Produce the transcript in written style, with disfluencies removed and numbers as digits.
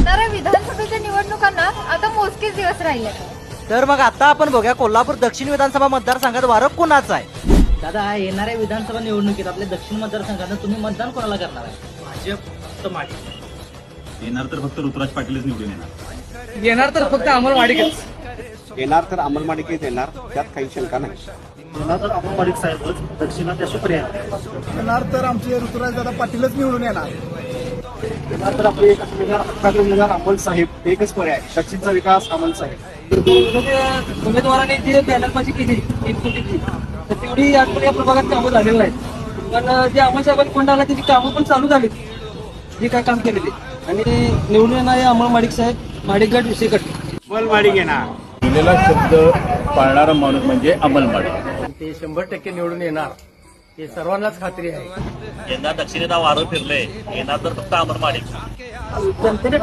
येणाऱ्या विधानसभेच्या निवडणुकांना आता मोजकेच दिवस राहिले. तर मग आता आपण बघूया कोल्हापूर दक्षिण विधानसभा मतदारसंघात वारं कुणाचं आहे. दादा, येणाऱ्या विधानसभा निवडणुकीत आपल्या दक्षिण मतदारसंघात तुम्ही मतदान कोणाला करणार आहे? भाजप फक्त माडी. येणार तर फक्त ऋतुराज पाटीलच निवडून येणार. येणार तर फक्त अंमलवाडीच. येणार तर अंमलवाडीत येणार, त्यात काही शंका नाही. येणार तर अंमलवाडी साहेबच दक्षिणात अशी पर्याय. येणार तर आमचे ऋतुराज दादा पाटीलच निवडून येणार. येणार तर आपले एकच अंमल साहेब एकच पर्याय. दक्षिणचा विकास अंमल साहेब. उमेदवारांनी जी बॅनरबाजी केली तर तेवढी अजून या प्रभागात कामं झालेली नाहीत. पण जे अंमल साहेबांनी फंड आला त्याची कामं पण चालू झालीत, जी काय काम केलेली. आणि निवडून येणारे अंमल माडिक साहेब माडिक गट विषय गट अंमलवाडी घेणार. दिलेला शब्द पाळणारा माणूस म्हणजे अंमलवाडी. ते 100% निवडून येणार हे सर्वांनाच खात्री आहे. यंदा दक्षिणेला वारं फिरले. येणार तर फक्त अंमलवाडी. जनतेने